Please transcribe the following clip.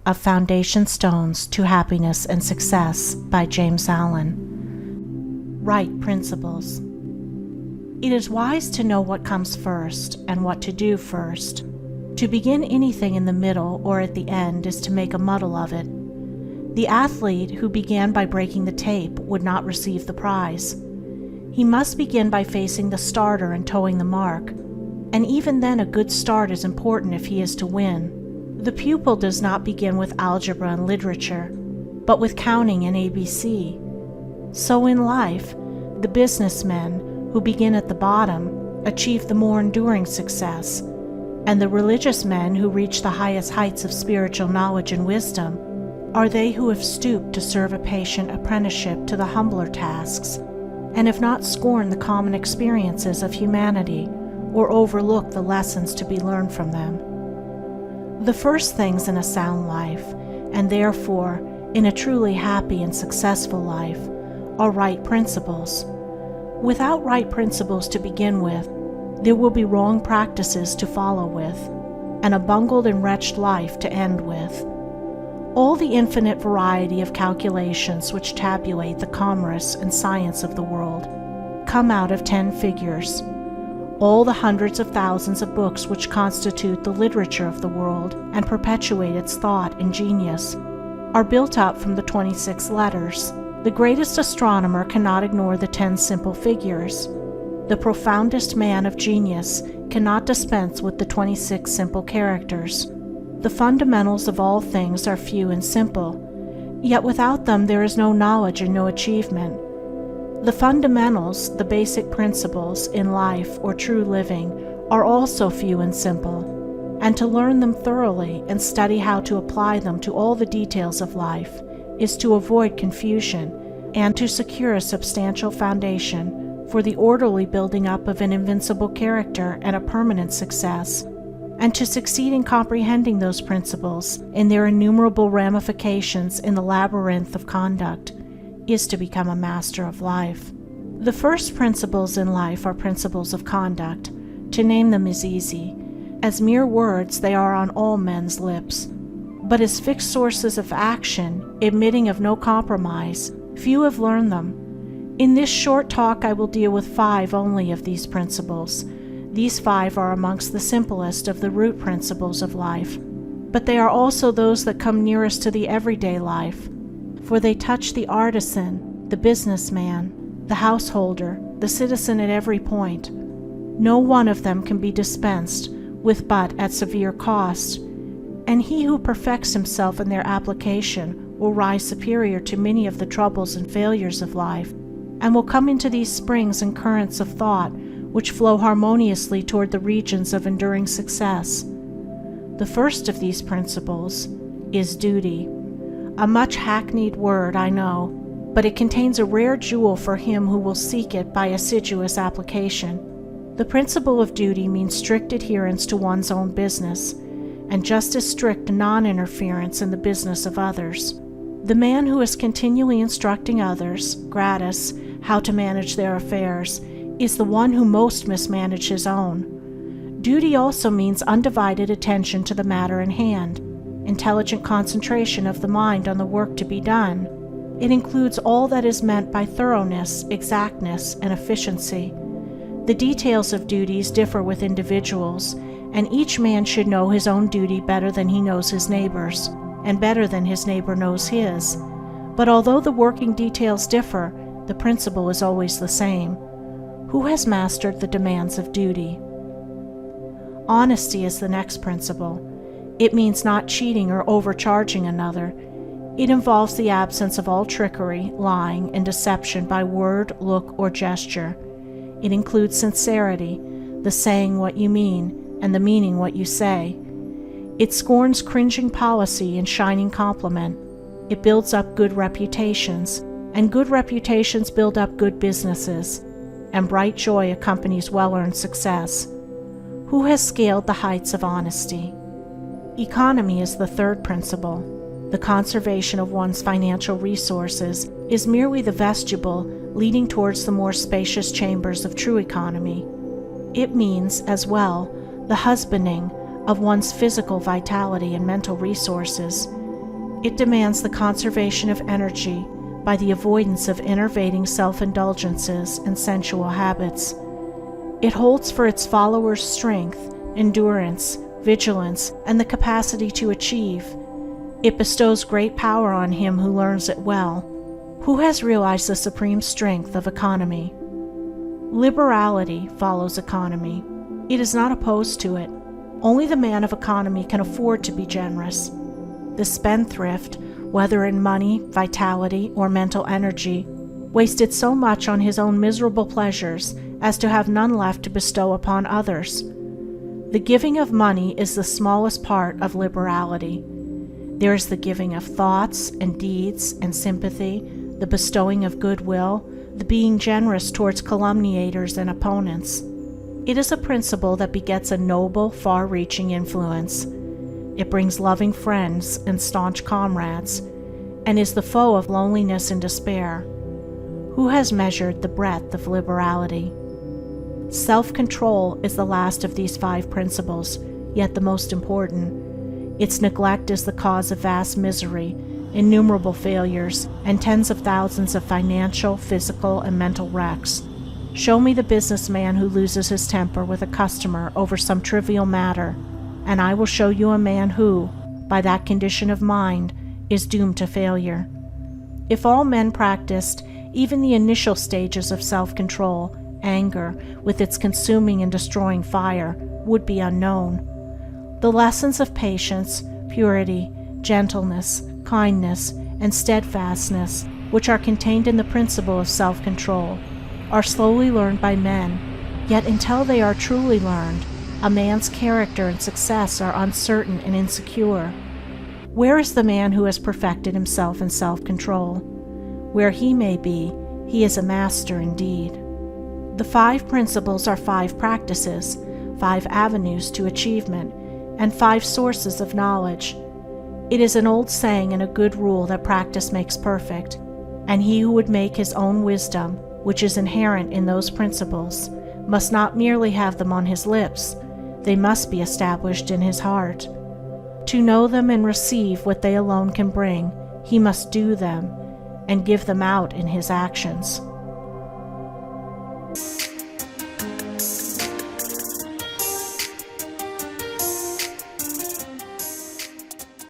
of Foundation Stones to Happiness and Success by James Allen. Right principles. It is wise to know what comes first and what to do first. To begin anything in the middle or at the end is to make a muddle of it. The athlete who began by breaking the tape would not receive the prize. He must begin by facing the starter and toeing the mark, and even then a good start is important if he is to win. The pupil does not begin with algebra and literature, but with counting and ABC. So in life, the businessmen who begin at the bottom achieve the more enduring success, and the religious men who reach the highest heights of spiritual knowledge and wisdom are they who have stooped to serve a patient apprenticeship to the humbler tasks, and have not scorned the common experiences of humanity or overlooked the lessons to be learned from them. The first things in a sound life, and therefore in a truly happy and successful life, are right principles. Without right principles to begin with, there will be wrong practices to follow with, and a bungled and wretched life to end with. All the infinite variety of calculations which tabulate the commerce and science of the world come out of 10 figures. All the hundreds of thousands of books which constitute the literature of the world and perpetuate its thought and genius are built up from the 26 letters. The greatest astronomer cannot ignore the 10 simple figures. The profoundest man of genius cannot dispense with the 26 simple characters. The fundamentals of all things are few and simple, yet without them there is no knowledge and no achievement. The fundamentals, the basic principles in life or true living, are also few and simple, and to learn them thoroughly and study how to apply them to all the details of life is to avoid confusion and to secure a substantial foundation for the orderly building up of an invincible character and a permanent success, and to succeed in comprehending those principles in their innumerable ramifications in the labyrinth of conduct is to become a master of life. The first principles in life are principles of conduct. To name them is easy. As mere words, they are on all men's lips. But as fixed sources of action, admitting of no compromise, few have learned them. In this short talk I will deal with 5 only of these principles. These 5 are amongst the simplest of the root principles of life, but they are also those that come nearest to the everyday life, for they touch the artisan, the businessman, the householder, the citizen at every point. No one of them can be dispensed with but at severe cost, and he who perfects himself in their application will rise superior to many of the troubles and failures of life, and will come into these springs and currents of thought which flow harmoniously toward the regions of enduring success. The first of these principles is duty. A much hackneyed word, I know, but it contains a rare jewel for him who will seek it by assiduous application. The principle of duty means strict adherence to one's own business, and just as strict non-interference in the business of others. The man who is continually instructing others, gratis, how to manage their affairs, is the one who most mismanages his own. Duty also means undivided attention to the matter in hand, intelligent concentration of the mind on the work to be done. It includes all that is meant by thoroughness, exactness, and efficiency. The details of duties differ with individuals, and each man should know his own duty better than he knows his neighbor's, and better than his neighbor knows his. But although the working details differ, the principle is always the same. Who has mastered the demands of duty? Honesty is the next principle. It means not cheating or overcharging another. It involves the absence of all trickery, lying, and deception by word, look, or gesture. It includes sincerity, the saying what you mean, and the meaning what you say. It scorns cringing policy and shining compliment. It builds up good reputations, and good reputations build up good businesses, and bright joy accompanies well-earned success. Who has scaled the heights of honesty? Economy is the third principle. The conservation of one's financial resources is merely the vestibule leading towards the more spacious chambers of true economy. It means, as well, the husbanding of one's physical vitality and mental resources. It demands the conservation of energy by the avoidance of enervating self-indulgences and sensual habits. It holds for its followers strength, endurance, vigilance, and the capacity to achieve. It bestows great power on him who learns it well, who has realized the supreme strength of economy. Liberality follows economy. It is not opposed to it. Only the man of economy can afford to be generous. The spendthrift, whether in money, vitality, or mental energy, wasted so much on his own miserable pleasures as to have none left to bestow upon others. The giving of money is the smallest part of liberality. There is the giving of thoughts and deeds and sympathy, the bestowing of goodwill, the being generous towards calumniators and opponents. It is a principle that begets a noble, far-reaching influence. It brings loving friends and staunch comrades, and is the foe of loneliness and despair. Who has measured the breadth of liberality? Self-control is the last of these 5 principles, yet the most important. Its neglect is the cause of vast misery, innumerable failures, and tens of thousands of financial, physical, and mental wrecks. Show me the businessman who loses his temper with a customer over some trivial matter, and I will show you a man who, by that condition of mind, is doomed to failure. If all men practiced even the initial stages of self-control, anger, with its consuming and destroying fire, would be unknown. The lessons of patience, purity, gentleness, kindness, and steadfastness, which are contained in the principle of self-control, are slowly learned by men, yet until they are truly learned, a man's character and success are uncertain and insecure. Where is the man who has perfected himself in self-control? Where he may be, he is a master indeed. The 5 principles are 5 practices, 5 avenues to achievement, and 5 sources of knowledge. It is an old saying and a good rule that practice makes perfect, and he who would make his own wisdom, which is inherent in those principles, must not merely have them on his lips, they must be established in his heart. To know them and receive what they alone can bring, he must do them, and give them out in his actions.